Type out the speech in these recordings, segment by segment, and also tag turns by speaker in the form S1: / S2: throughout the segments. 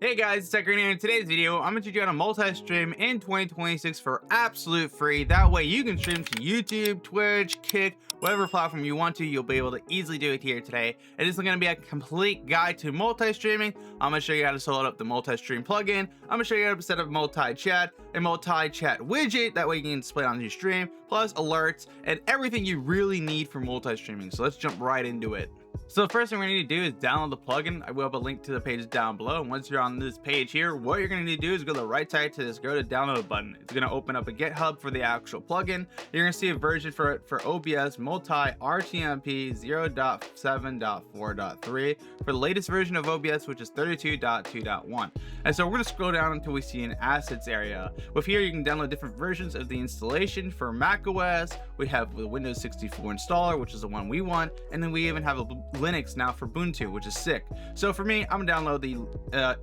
S1: Hey guys, it's Tucker here. In today's video, I'm going to teach you how to multi-stream in 2026 for absolute free. That way you can stream to YouTube, Twitch, Kick, whatever platform you want to. You'll be able to easily do it here today. It is going to be a complete guide to multi-streaming. I'm going to show you how to load up the multi-stream plugin. I'm going to show you how to set up multi-chat, a multi-chat widget. That way you can display it on your stream, plus alerts and everything you really need for multi-streaming. So let's jump right into it. So the first thing we need to do is download the plugin. I will have a link to the page down below. And once you're on this page here, what you're going to need to do is go to the right side to this go to download button. It's going to open up a GitHub for the actual plugin. You're going to see a version for it for OBS multi RTMP 0.7.4.3 for the latest version of OBS, which is 32.2.1. And so we're going to scroll down until we see an assets area. With here, you can download different versions of the installation for macOS. We have the Windows 64 installer, which is the one we want. And then we even have a Linux now for Ubuntu, which is sick. So for me, I'm gonna download the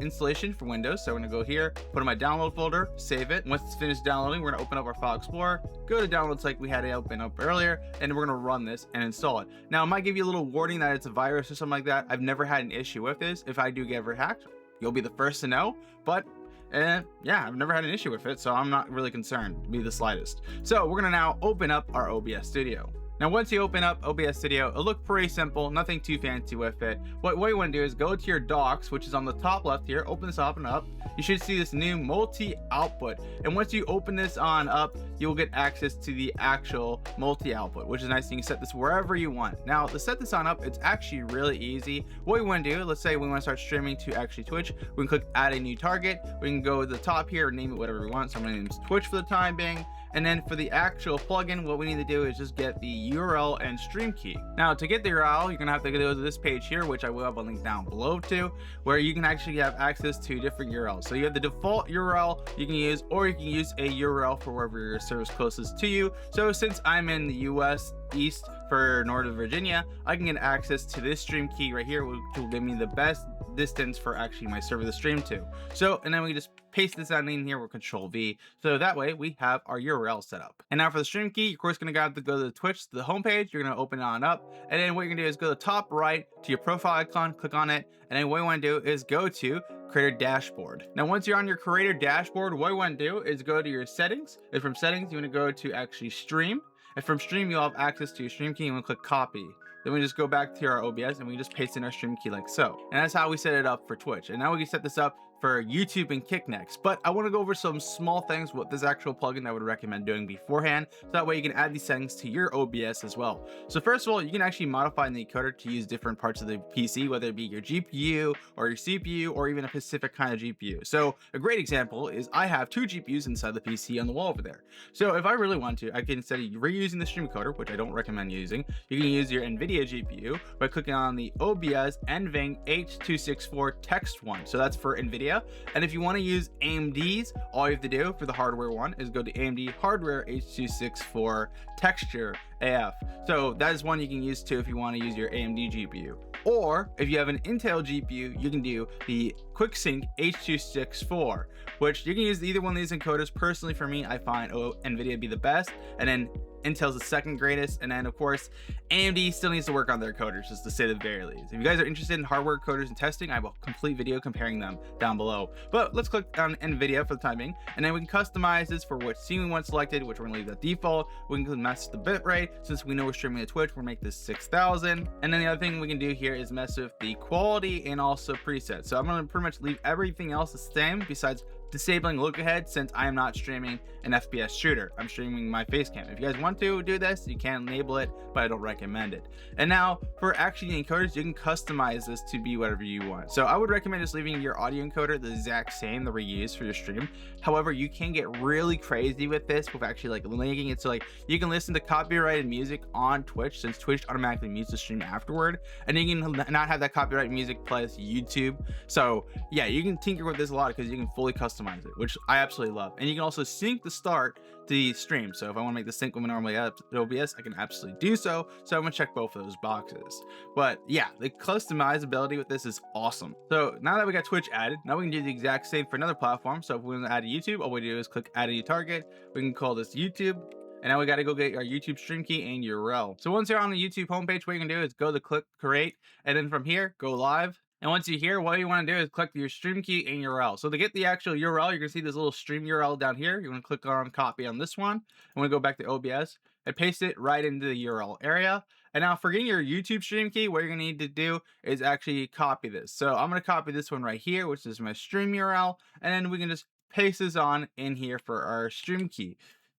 S1: installation for Windows. So I'm gonna go here, put in my download folder, save it. Once it's finished downloading, we're gonna open up our file explorer, go to downloads like we had it open up earlier, and we're gonna run this and install it. Now it might give you a little warning that it's a virus or something like that. I've never had an issue with this. If I do get ever hacked, you'll be the first to know. But yeah, I've never had an issue with it, so I'm not really concerned to be the slightest. So we're gonna now open up our OBS Studio. Now, once you open up OBS Studio, it'll look pretty simple, nothing too fancy with it. What you want to do is go to your docs, which is on the top left here, open this up and up. You should see this new multi-output. And once you open this on up, you'll get access to the actual multi-output, which is nice. You can set this wherever you want. Now, to set this on up, it's actually really easy. What we want to do, let's say we want to start streaming to actually Twitch. We can click add a new target. We can go to the top here and name it whatever we want. So I'm going to name this Twitch for the time being. And then for the actual plugin, what we need to do is just get the URL and stream key. Now to get the URL, you're gonna have to go to this page here, which I will have a link down below to, where you can actually have access to different URLs. So you have the default URL you can use, or you can use a URL for wherever your service closest to you. So since I'm in the US East for Northern Virginia, I can get access to this stream key right here, which will give me the best distance for actually my server to stream to. So, and then we just paste this on in here with Control V. So that way we have our URL set up. And now for the stream key, you're of course going to have to go to the Twitch, to the homepage. You're going to open it on up. And then what you're going to do is go to the top right to your profile icon, click on it. And then what you want to do is go to Creator Dashboard. Now, once you're on your Creator Dashboard, what you want to do is go to your settings. And from settings, you want to go to actually stream. And from stream, you'll have access to your stream key. You want to click copy. Then we just go back to our OBS and we just paste in our stream key like so. And that's how we set it up for Twitch. And now we can set this up for YouTube and Kick next. But I want to go over some small things with this actual plugin I would recommend doing beforehand. So that way you can add these settings to your OBS as well. So first of all, you can actually modify the encoder to use different parts of the PC, whether it be your GPU or your CPU or even a specific kind of GPU. So a great example is I have two GPUs inside the PC on the wall over there. So if I really want to, I can, instead of reusing the stream encoder, which I don't recommend using, you can use your NVIDIA GPU by clicking on the OBS NVENC H.264 text one. So that's for NVIDIA. And if you want to use AMD's, all you have to do for the hardware one is go to AMD hardware H.264 texture AF. So that is one you can use too if you want to use your AMD GPU. Or if you have an Intel GPU, you can do the QuickSync H.264, which you can use either one of these encoders. Personally, for me, I find NVIDIA be the best, and then Intel's the second greatest, and then of course AMD still needs to work on their coders, just to say the very least. If you guys are interested in hardware coders and testing, I have a complete video comparing them down below. But let's click on NVIDIA for the time being, and then we can customize this for which scene we want selected, which we're gonna leave that default. We can mess with the bitrate. Since we know we're streaming to Twitch, we'll make this 6,000. And then the other thing we can do here is mess with the quality and also presets. So I'm gonna pretty much leave everything else the same besides disabling look ahead, since I am not streaming an FPS shooter. I'm streaming my face cam. If you guys want to do this, you can enable it, but I don't recommend it. And now for actually encoders, you can customize this to be whatever you want. So I would recommend just leaving your audio encoder the exact same that we use for your stream. However, you can get really crazy with this with actually like linking it, so like you can listen to copyrighted music on Twitch, since Twitch automatically mutes the stream afterward, and you can not have that copyrighted music play as YouTube. So yeah, you can tinker with this a lot because you can fully customize it, which I absolutely love. And you can also sync the start to the stream. So if I want to make the sync when we normally have OBS, I can absolutely do so. So I'm gonna check both of those boxes. But yeah, the customizability with this is awesome. So now that we got Twitch added, now we can do the exact same for another platform. So if we want to add a YouTube, all we do is click add a new target. We can call this YouTube. And now we got to go get our YouTube stream key and URL. So once you're on the YouTube homepage, what you can do is go to click create, and then from here, go live. And once you're here, what you want to do is click your stream key and URL. So to get the actual URL, you're going to see this little stream URL down here. You want to click on copy on this one. I'm going to go back to OBS and paste it right into the URL area. And now for getting your YouTube stream key, what you're going to need to do is actually copy this. So I'm going to copy this one right here, which is my stream URL. And then we can just paste this on in here for our stream key.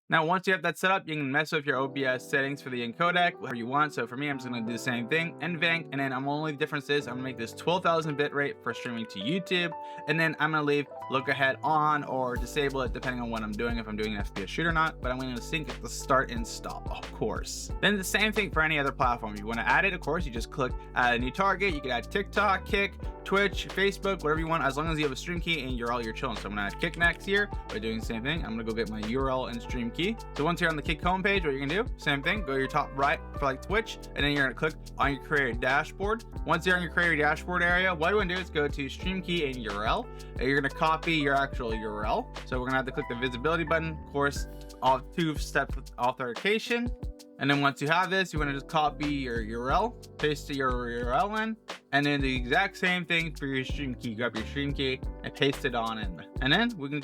S1: Now, once you have that set up, you can mess with your OBS settings for the encodec, whatever you want. So for me, I'm just going to do the same thing, NVENC, and then only the difference is I'm going to make this 12,000 bit rate for streaming to YouTube, and then I'm going to leave look ahead on or disable it depending on what I'm doing, if I'm doing an FPS shoot or not, but I'm going to sync at the start and stop, of course. Then the same thing for any other platform. If you want to add it, of course, you just click add a new target. You can add TikTok, Kick, Twitch, Facebook, whatever you want, as long as you have a stream key and URL, you're chilling. So I'm going to add Kick next here by doing the same thing. I'm going to go get my URL and stream key. So once you're on the Kick homepage, what you're gonna do, same thing, go to your top right for like Twitch, and then you're gonna click on your creator dashboard. Once you're on your creator dashboard area, what you wanna do is go to stream key and URL, and you're gonna copy your actual URL. So we're gonna have to click the visibility button, of course, all two-step authentication. And then once you have this, you want to just copy your URL, paste your URL in, and then the exact same thing for your stream key. Grab your stream key and paste it on in. And then we can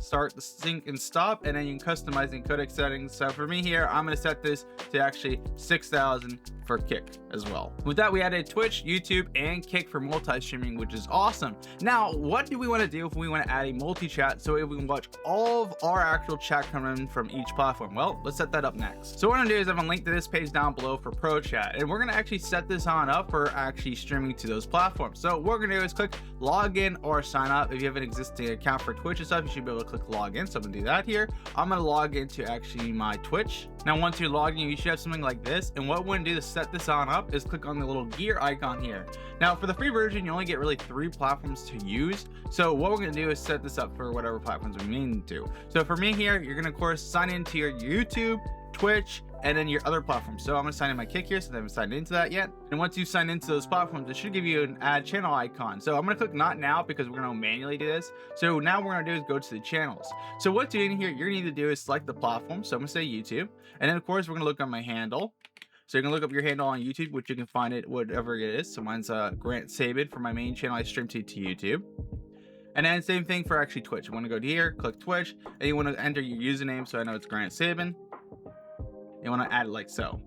S1: start the sync and stop, and then you can customize the codec settings. So for me here, I'm going to set this to actually 6,000 for Kick as well. With that, we added Twitch, YouTube, and Kick for multi-streaming, which is awesome. Now, what do we want to do if we want to add a multi-chat so we can watch all of our actual chat coming in from each platform? Well, let's set that up next. So what I'm going to do is I'm going to link to this page down below for Pro Chat, and we're going to actually set this on up for actually streaming to those platforms. So what we're going to do is click login or sign up. If you have an existing account for Twitch and stuff, you should be able to click login. So I'm going to do that here. I'm going to log into actually my Twitch. Now, once you're logged in, you should have something like this. And what we're going to do to set this on up is click on the little gear icon here. Now, for the free version, you only get really 3 platforms to use. So what we're going to do is set this up for whatever platforms we need to. So for me here, you're going to, of course, sign into your YouTube, Twitch, and then your other platforms. So I'm going to sign in my Kick here since I haven't signed into that yet. And once you sign into those platforms, it should give you an add channel icon. So I'm going to click not now because we're going to manually do this. So now what we're going to do is go to the channels. So what you're doing here, you're going to need to do is select the platform. So I'm going to say YouTube. And then of course, we're going to look on my handle. So you can look up your handle on YouTube, which you can find it whatever it is. So mine's Grant Sabin for my main channel I stream to YouTube. And then same thing for actually Twitch. You want to go to here, click Twitch, and you want to enter your username. So I know it's Grant Sabin. You want to add it like so.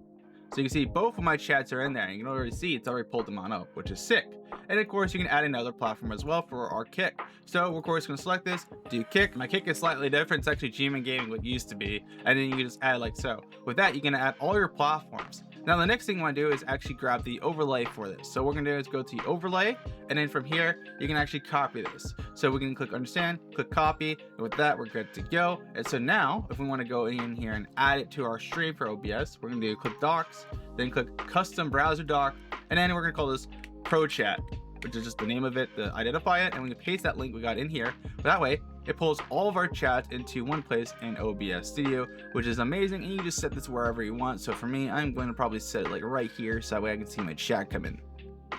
S1: So you can see both of my chats are in there. You can already see it's already pulled them on up, which is sick. And of course, you can add another platform as well for our Kick. So we're of course going to select this, do Kick. My Kick is slightly different. It's actually GMAN Gaming, what it used to be. And then you can just add it like so. With that, you can add all your platforms. Now, the next thing you want to do is actually grab the overlay for this. So what we're going to do is go to the overlay, and then from here, you can actually copy this. So we can click understand, click copy, and with that, we're good to go. And so now, if we want to go in here and add it to our stream for OBS, we're going to do click docs, then click custom browser doc, and then we're going to call this Pro Chat, which is just the name of it to identify it, and we can paste that link we got in here. But that way, it pulls all of our chats into one place in OBS Studio, which is amazing, and you just set this wherever you want. So for me, I'm going to probably set it like right here, so that way I can see my chat come in.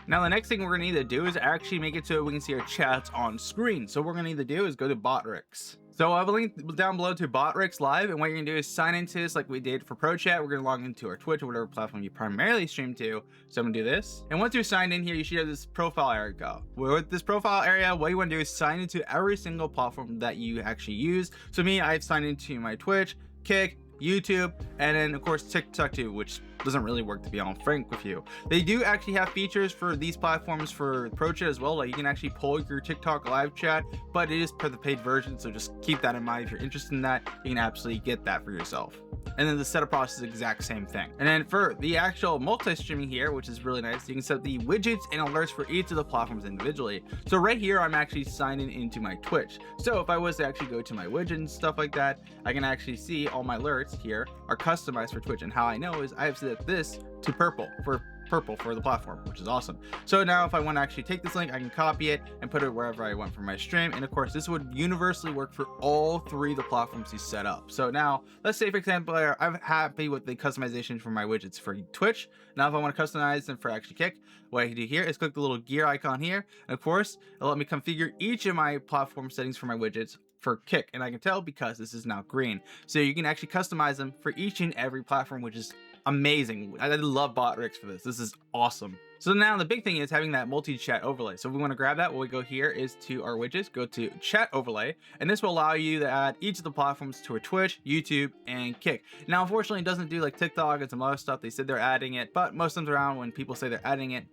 S1: Now, the next thing we're going to need to do is actually make it so we can see our chats on screen. So what we're going to need to do is go to Botrix. So I have a link down below to Botrix Live, and what you're going to do is sign into this like we did for Pro Chat. We're going to log into our Twitch or whatever platform you primarily stream to. So I'm going to do this. And once you're signed in here, you should have this profile area go. With this profile area, what you want to do is sign into every single platform that you actually use. So me, I've signed into my Twitch, Kick, YouTube, and then of course TikTok too, which doesn't really work, to be honest frank with you. They do actually have features for these platforms for Pro Chat as well, like you can actually pull your TikTok live chat, but it is for the paid version, so just keep that in mind. If you're interested in that, you can absolutely get that for yourself. And then the setup process is the exact same thing. And then for the actual multi-streaming here, which is really nice, you can set the widgets and alerts for each of the platforms individually. So right here, I'm actually signing into my Twitch. So if I was to actually go to my widget and stuff like that, I can actually see all my alerts here are customized for Twitch. And how I know is I have set this to purple for the platform, which is awesome. So now if I want to actually take this link, I can copy it and put it wherever I want for my stream. And of course, this would universally work for all 3 of the platforms you set up. So now let's say, for example, I'm happy with the customization for my widgets for Twitch. Now if I want to customize them for actually Kick, what I can do here is click the little gear icon here, and of course it'll let me configure each of my platform settings for my widgets for Kick, and I can tell because this is now green. So you can actually customize them for each and every platform, which is amazing. I love bot rigs for this. This is awesome. So now the big thing is having that multi-chat overlay. So if we want to grab that, what we go here is to our widgets, go to chat overlay, and this will allow you to add each of the platforms to a Twitch, YouTube, and Kick. Now, unfortunately, it doesn't do like TikTok and some other stuff. They said they're adding it, but most times around when people say they're adding it,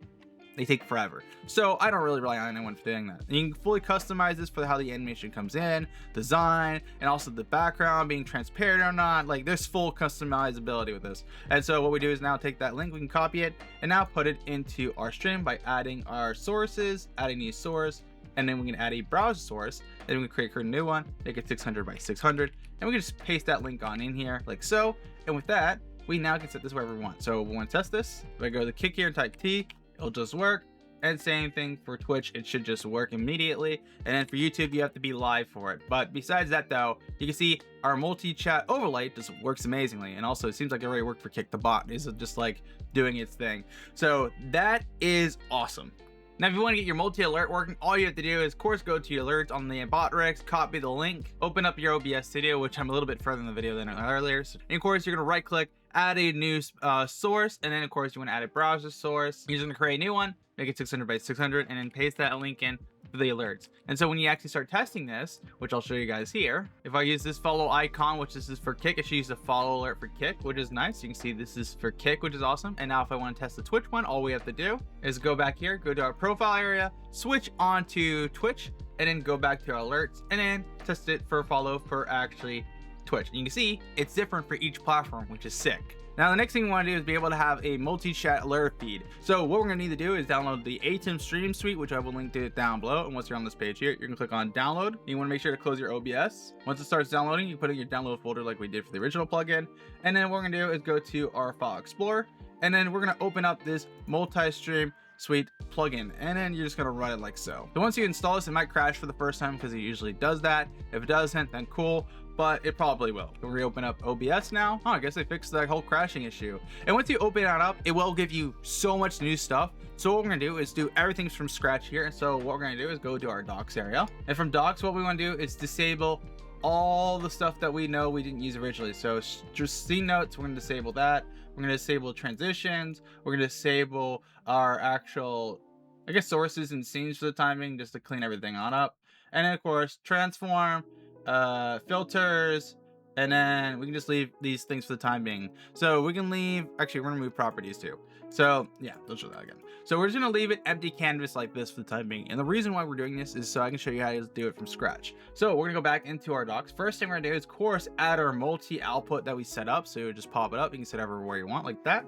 S1: they take forever. So I don't really rely on anyone for doing that. And you can fully customize this for how the animation comes in, design, and also the background being transparent or not. Like, there's full customizability with this. And so what we do is now take that link, we can copy it, and now put it into our stream by adding our sources, adding new source, and then we can add a browser source. Then we can create a new one, make it 600 by 600, and we can just paste that link on in here like so. And with that, we now can set this wherever we want. So we want to test this. If I go to Kick here and type T, it'll just work. And same thing for Twitch, it should just work immediately. And then for YouTube, you have to be live for it. But besides that though, you can see our multi-chat overlay just works amazingly. And also it seems like it already worked for Kick the Bot. It's just like doing its thing. So that is awesome. Now, if you want to get your multi-alert working, all you have to do is, of course, go to your alerts on the bot rigs, copy the link, open up your OBS studio, which I'm a little bit further in the video than earlier. So, and of course, you're going to right click, add a new source, and then of course you want to add a browser source. You're just going to create a new one, make it 600 by 600, and then paste that link in for the alerts. And so when you actually start testing this, which I'll show you guys here, if I use this follow icon, which this is for Kick, it should use the follow alert for Kick, which is nice. You can see this is for Kick, which is awesome. And now if I want to test the Twitch one, all we have to do is go back here, go to our profile area, switch on to Twitch, and then go back to our alerts, and then test it for follow for actually Twitch. And you can see it's different for each platform, which is sick. Now, the next thing we want to do is be able to have a multi-chat alert feed. So what we're going to need to do is download the ATEM Stream Suite, which I will link to it down below. And once you're on this page here, you're going to click on download. You want to make sure to close your OBS. Once it starts downloading, you put it in your download folder like we did for the original plugin. And then what we're going to do is go to our file explorer. And then we're going to open up this multi-stream suite plugin, and then you're just going to run it like so. So once you install this, it might crash for the first time because it usually does that. If it doesn't, then cool, but it probably will. We'll reopen up OBS now. Oh, I guess they fixed that whole crashing issue. And once you open it up, it will give you so much new stuff. So what we're going to do is do everything from scratch here. And so what we're going to do is go to our docs area, and from docs, what we want to do is disable all the stuff that we know we didn't use originally. So just scene notes, we're going to disable that. We're going to disable transitions. We're going to disable our actual, I guess, sources and scenes for the timing, just to clean everything on up. And then of course, transform, filters, and then we can just leave these things for the time being. So we can leave, actually we're gonna remove properties too. So yeah, let's show that again. So we're just gonna leave it empty canvas like this for the time being. And the reason why we're doing this is so I can show you how to do it from scratch. So we're gonna go back into our docs. First thing we're gonna do is, of course, add our multi output that we set up. So just pop it up, you can set it everywhere you want like that.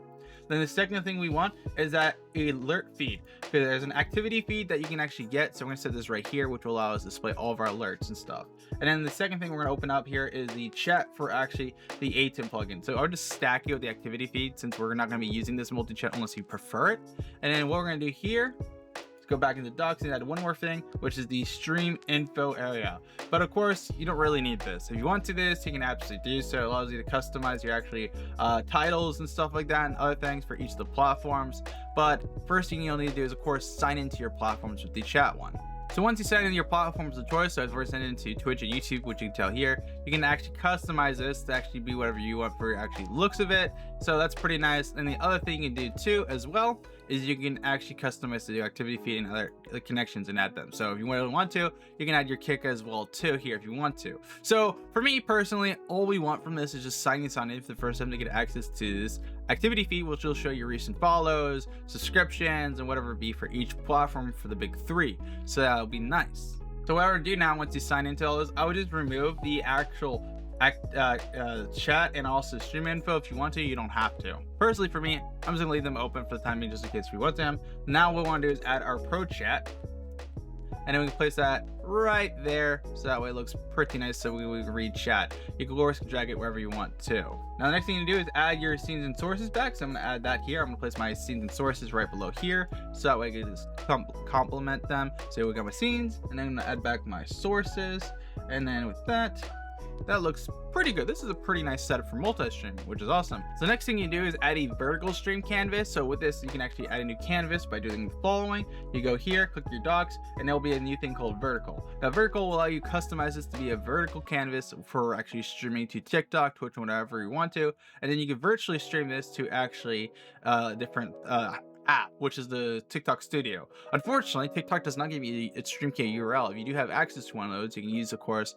S1: Then the second thing we want is that alert feed, because there's an activity feed that you can actually get. So we're gonna set this right here, which will allow us to display all of our alerts and stuff. And then the second thing we're gonna open up here is the chat for actually the ATEM plugin. So I'll just stack it with the activity feed since we're not gonna be using this multi-chat unless you prefer it. And then what we're gonna do here, let's go back into docs and add one more thing, which is the stream info area. But of course, you don't really need this. If you want to do this, you can absolutely do so. It allows you to customize your actually titles and stuff like that and other things for each of the platforms. But first thing you'll need to do is, of course, sign into your platforms with the chat one. So once you sign into your platforms of choice, so as we're sending into Twitch and YouTube, which you can tell here, you can actually customize this to actually be whatever you want for actually looks of it. So that's pretty nice. And the other thing you can do too as well is you can actually customize the activity feed and other connections and add them. So if you really want to, you can add your Kick as well too here if you want to. So for me personally, all we want from this is just signing us on in for the first time to get access to this activity feed, which will show your recent follows, subscriptions, and whatever it be for each platform for the big three. So that'll be nice. So what I would do now, once you sign into all this, I would just remove the actual chat and also stream info. If you want to, you don't have to. Personally, for me, I'm just gonna leave them open for the time being just in case we want them. Now what we want to do is add our pro chat, and then we can place that right there so that way it looks pretty nice so we can read chat. You can of course drag it wherever you want to. Now the next thing you do is add your scenes and sources back. So I'm going to add that here. I'm going to place my scenes and sources right below here so that way I can just complement them. So we got my scenes, and then I'm going to add back my sources, and then with that that looks pretty good. This is a pretty nice setup for multi-streaming, which is awesome. So next thing you do is add a vertical stream canvas. So with this, you can actually add a new canvas by doing the following. You go here, click your docs, and there'll be a new thing called vertical. Now vertical will allow you to customize this to be a vertical canvas for actually streaming to TikTok, Twitch, whatever you want to. And then you can virtually stream this to actually different app, which is the TikTok Studio. Unfortunately, TikTok does not give you its StreamKey URL. If you do have access to one of those, you can use, of course,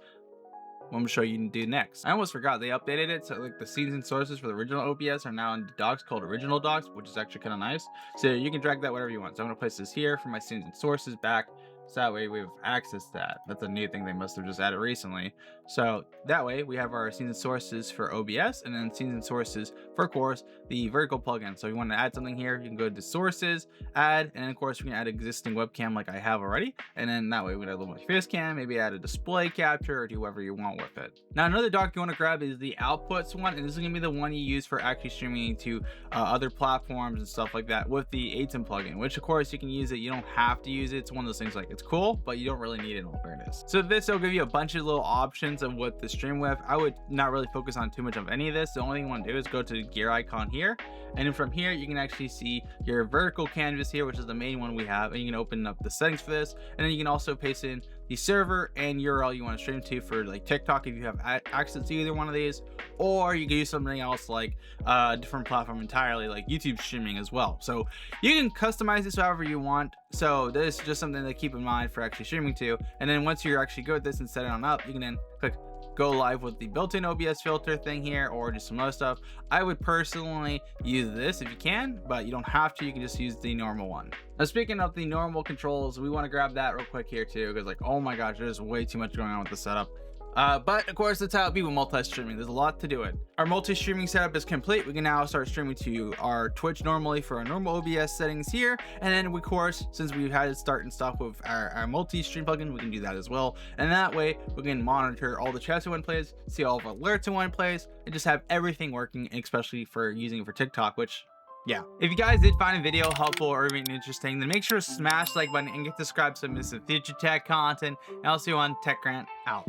S1: what I'm gonna show you to do next. I almost forgot they updated it, so like the scenes and sources for the original OBS are now in the docs called original docs, which is actually kind of nice. So you can drag that whatever you want. So I'm gonna place this here for my scenes and sources back, so that way we have access to that. That's a new thing they must have just added recently. So that way we have our scenes and sources for OBS, and then scenes and sources for, of course, the vertical plugin. So if you want to add something here, you can go to sources, add, and then of course we can add existing webcam like I have already. And then that way we can add a little face cam, maybe add a display capture, or do whatever you want with it. Now another dock you want to grab is the outputs one, and this is gonna be the one you use for actually streaming to other platforms and stuff like that with the ATEM plugin, which of course you can use it. You don't have to use it. It's one of those things like it's cool, but you don't really need it in all fairness. So this will give you a bunch of little options of what to stream with. I would not really focus on too much of any of this. The only thing you want to do is go to the gear icon here, and then from here you can actually see your vertical canvas here, which is the main one we have, and you can open up the settings for this, and then you can also paste in the server and URL you want to stream to for like TikTok if you have access to either one of these, or you can use something else like a different platform entirely, like YouTube streaming as well. So you can customize this however you want. So this is just something to keep in mind for actually streaming to. And then once you're actually good with this and set it on up, you can then click go live with the built-in OBS filter thing here, or just some other stuff. I would personally use this if you can, but you don't have to. You can just use the normal one. Now speaking of the normal controls, we want to grab that real quick here too, because like, oh my gosh, there's way too much going on with the setup. But of course, that's how it be with multi-streaming. There's a lot to do it. Our multi-streaming setup is complete. We can now start streaming to our Twitch normally for our normal OBS settings here. And then of course, since we've had it start and stop with our multi-stream plugin, we can do that as well. And that way we can monitor all the chats in one place, see all of our alerts in one place, and just have everything working, especially for using it for TikTok, which yeah. If you guys did find a video helpful or even interesting, then make sure to smash the like button and get subscribed to miss the future tech content. And I'll see you on Tech Grant out.